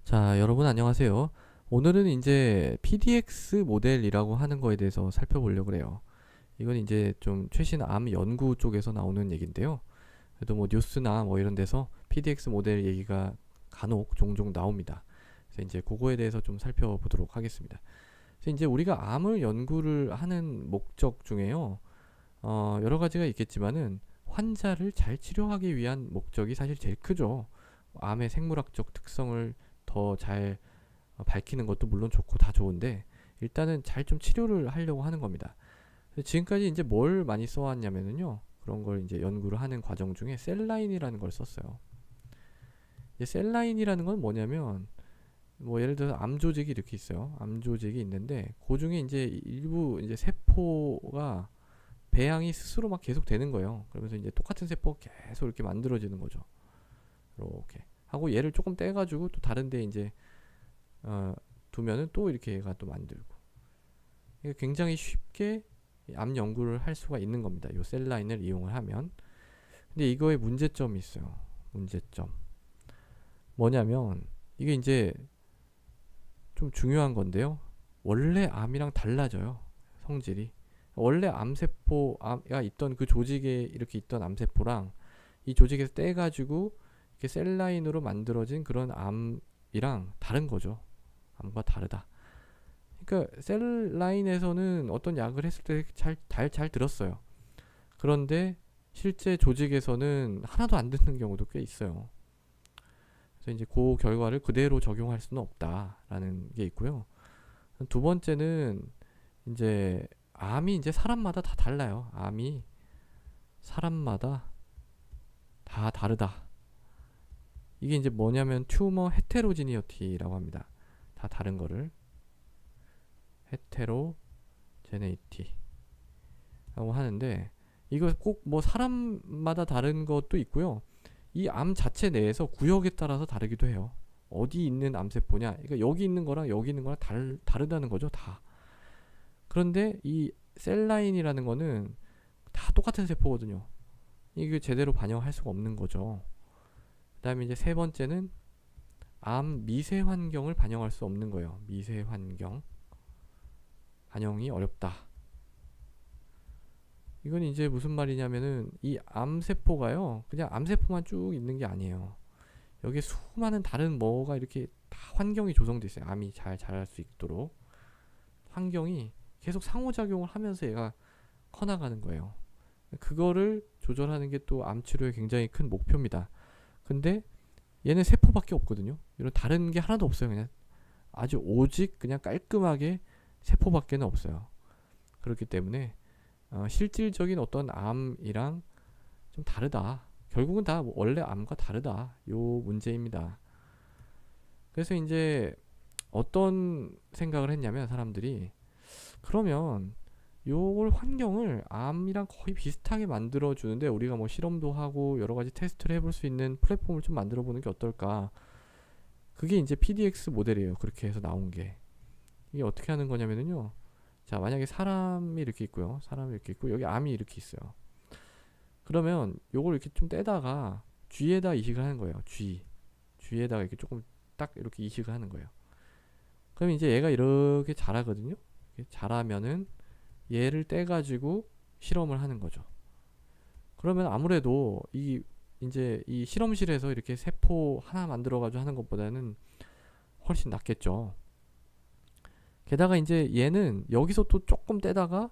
자, 여러분 안녕하세요. 오늘은 이제 PDX 모델이라고 하는 거에 대해서 살펴보려고 그래요. 이건 이제 좀 최신 암 연구 쪽에서 나오는 얘기인데요. 그래도 뭐 뉴스나 뭐 이런 데서 PDX 모델 얘기가 간혹 종종 나옵니다. 그래서 이제 그거에 대해서 좀 살펴보도록 하겠습니다. 그래서 이제 우리가 암을 연구를 하는 목적 중에요. 여러 가지가 있겠지만은 환자를 잘 치료하기 위한 목적이 사실 제일 크죠. 암의 생물학적 특성을 더잘 밝히는 것도 물론 좋고 다 좋은데 일단은 잘 좀 치료를 하려고 하는 겁니다. 지금까지 이제 뭘 많이 써왔냐면은요. 그런 걸 이제 연구를 하는 과정 중에 셀라인이라는 걸 썼어요. 이제 셀라인이라는 건 뭐냐면 뭐 예를 들어서 암 조직이 이렇게 있어요. 암 조직이 있는데 그 중에 이제 일부 이제 세포가 배양이 스스로 막 계속 되는 거예요. 그러면서 이제 똑같은 세포가 계속 이렇게 만들어지는 거죠. 이렇게 하고 얘를 조금 떼가지고 또 다른데 이제 어, 두면은 또 이렇게 얘가 또 만들고 이게 굉장히 쉽게 암 연구를 할 수가 있는 겁니다. 이 셀라인을 이용을 하면. 근데 이거에 문제점이 있어요. 문제점. 뭐냐면 이게 이제 좀 중요한 건데요. 원래 암이랑 달라져요. 성질이. 원래 암세포가 있던 그 조직에 이렇게 있던 암세포랑 이 조직에서 떼가지고 이렇게 셀라인으로 만들어진 그런 암이랑 다른 거죠. 암과 다르다. 그러니까 셀라인에서는 어떤 약을 했을 때 잘 들었어요. 그런데 실제 조직에서는 하나도 안 듣는 경우도 꽤 있어요. 그래서 이제 그 결과를 그대로 적용할 수는 없다라는 게 있고요. 두 번째는 이제 암이 이제 사람마다 다 달라요. 암이 사람마다 다 다르다. 이게 이제 뭐냐면 튜머 헤테로지니어티라고 합니다. 다 다른 거를 헤테로제네이티라고 하는데 이거 꼭 뭐 사람마다 다른 것도 있고요. 이 암 자체 내에서 구역에 따라서 다르기도 해요. 어디 있는 암세포냐? 그러니까 여기 있는 거랑 여기 있는 거랑 다르다는 거죠, 다. 그런데 이 셀라인이라는 거는 다 똑같은 세포거든요. 이게 제대로 반영할 수가 없는 거죠. 그다음에 이제 세 번째는 암 미세 환경을 반영할 수 없는 거예요. 미세 환경 반영이 어렵다. 이건 이제 무슨 말이냐면은 이 암세포가요, 그냥 암세포만 쭉 있는 게 아니에요. 여기에 수많은 다른 뭐가 이렇게 다 환경이 조성돼 있어요. 암이 잘 자랄 수 있도록 환경이 계속 상호작용을 하면서 얘가 커나가는 거예요. 그거를 조절하는 게 또 암 치료의 굉장히 큰 목표입니다. 근데 얘는 세포밖에 없거든요. 이런 다른 게 하나도 없어요. 그냥 아주 오직 그냥 깔끔하게 세포밖에는 없어요. 그렇기 때문에 실질적인 어떤 암이랑 좀 다르다. 결국은 다 원래 암과 다르다. 요 문제입니다. 그래서 이제 어떤 생각을 했냐면 사람들이 그러면 요걸 환경을 암이랑 거의 비슷하게 만들어 주는데 우리가 뭐 실험도 하고 여러 가지 테스트를 해볼 수 있는 플랫폼을 좀 만들어 보는 게 어떨까? 그게 이제 PDX 모델이에요. 그렇게 해서 나온 게. 이게 어떻게 하는 거냐면요. 자, 만약에 사람이 이렇게 있고요. 사람이 이렇게 있고 여기 암이 이렇게 있어요. 그러면 요걸 이렇게 좀 떼다가 G에다 이식을 하는 거예요. G에다가 이렇게 조금 딱 이렇게 이식을 하는 거예요. 그럼 이제 얘가 이렇게 자라거든요. 이렇게 자라면은 얘를 떼가지고 실험을 하는 거죠. 그러면 아무래도 이 이제 이 실험실에서 이렇게 세포 하나 만들어가지고 하는 것보다는 훨씬 낫겠죠. 게다가 이제 얘는 여기서 또 조금 떼다가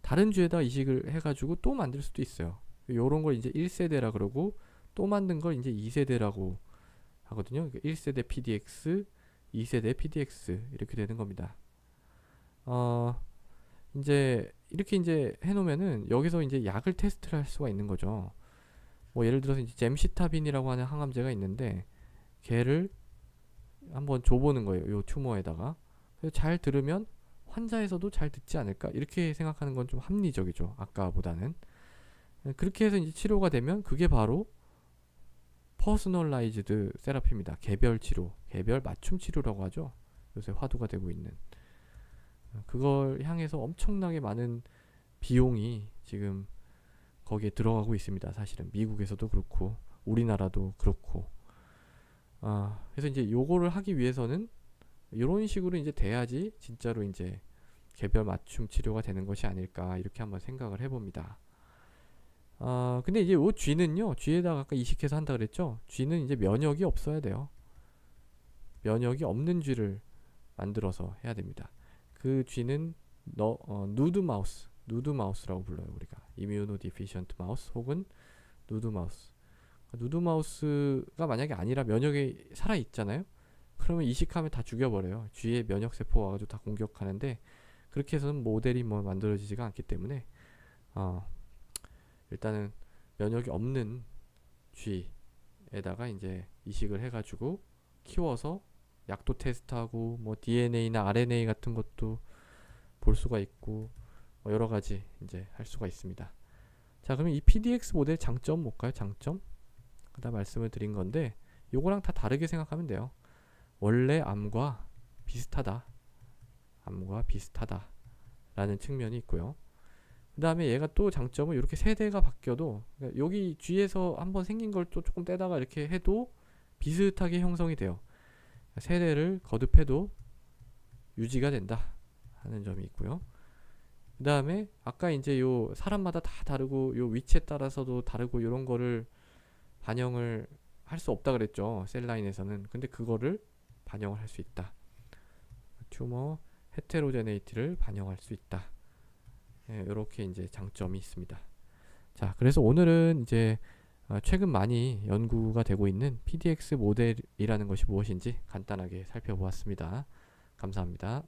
다른 주에다 이식을 해가지고 또 만들 수도 있어요. 요런 걸 이제 1세대라 그러고 또 만든 걸 이제 2세대라고 하거든요. 1세대 PDX, 2세대 PDX 이렇게 되는 겁니다. 어, 이제 이렇게 이제 해놓으면은 여기서 이제 약을 테스트를 할 수가 있는 거죠. 뭐 예를 들어서 이제 잼시타빈이라고 하는 항암제가 있는데 걔를 한번 줘보는 거예요. 요 튜머에다가. 그래서 잘 들으면 환자에서도 잘 듣지 않을까 이렇게 생각하는 건 좀 합리적이죠. 아까보다는. 그렇게 해서 이제 치료가 되면 그게 바로 퍼스널라이즈드 세라피입니다. 개별 치료, 개별 맞춤 치료라고 하죠. 요새 화두가 되고 있는. 그걸 향해서 엄청나게 많은 비용이 지금 거기에 들어가고 있습니다. 사실은 미국에서도 그렇고 우리나라도 그렇고 그래서 이제 요거를 하기 위해서는 이런 식으로 이제 돼야지 진짜로 이제 개별 맞춤 치료가 되는 것이 아닐까 이렇게 한번 생각을 해봅니다. 근데 이제 요 쥐는요, 쥐에다가 아까 이식해서 한다 그랬죠? 쥐는 이제 면역이 없어야 돼요. 면역이 없는 쥐를 만들어서 해야 됩니다. 그 쥐는 누드 마우스라고 불러요. 우리가 이뮤노 디피션트 마우스 혹은 누드 마우스. 누드 마우스가 만약에 아니라 면역이 살아 있잖아요. 그러면 이식하면 다 죽여버려요. 쥐의 면역 세포 와가지고 다 공격하는데 그렇게 해서는 모델이 뭐 만들어지지가 않기 때문에 일단은 면역이 없는 쥐에다가 이제 이식을 해가지고 키워서 약도 테스트하고 뭐 DNA나 RNA 같은 것도 볼 수가 있고 뭐 여러 가지 이제 할 수가 있습니다. 자, 그러면 이 PDX 모델 장점 뭘까요? 장점? 그다 말씀을 드린 건데 요거랑 다 다르게 생각하면 돼요. 원래 암과 비슷하다. 암과 비슷하다 라는 측면이 있고요. 그 다음에 얘가 또 장점은 이렇게 세대가 바뀌어도 그러니까 여기 G에서 한번 생긴 걸 또 조금 떼다가 이렇게 해도 비슷하게 형성이 돼요. 세대를 거듭해도 유지가 된다 하는 점이 있고요. 그 다음에 아까 이제 요 사람마다 다 다르고 요 위치에 따라서도 다르고 이런 거를 반영을 할 수 없다 그랬죠. 셀라인에서는. 근데 그거를 반영을 할 수 있다. 튜머 헤테로제네이티를 반영할 수 있다. 이렇게 이제 장점이 있습니다. 자, 그래서 오늘은 이제 최근 많이 연구가 되고 있는 PDX 모델이라는 것이 무엇인지 간단하게 살펴보았습니다. 감사합니다.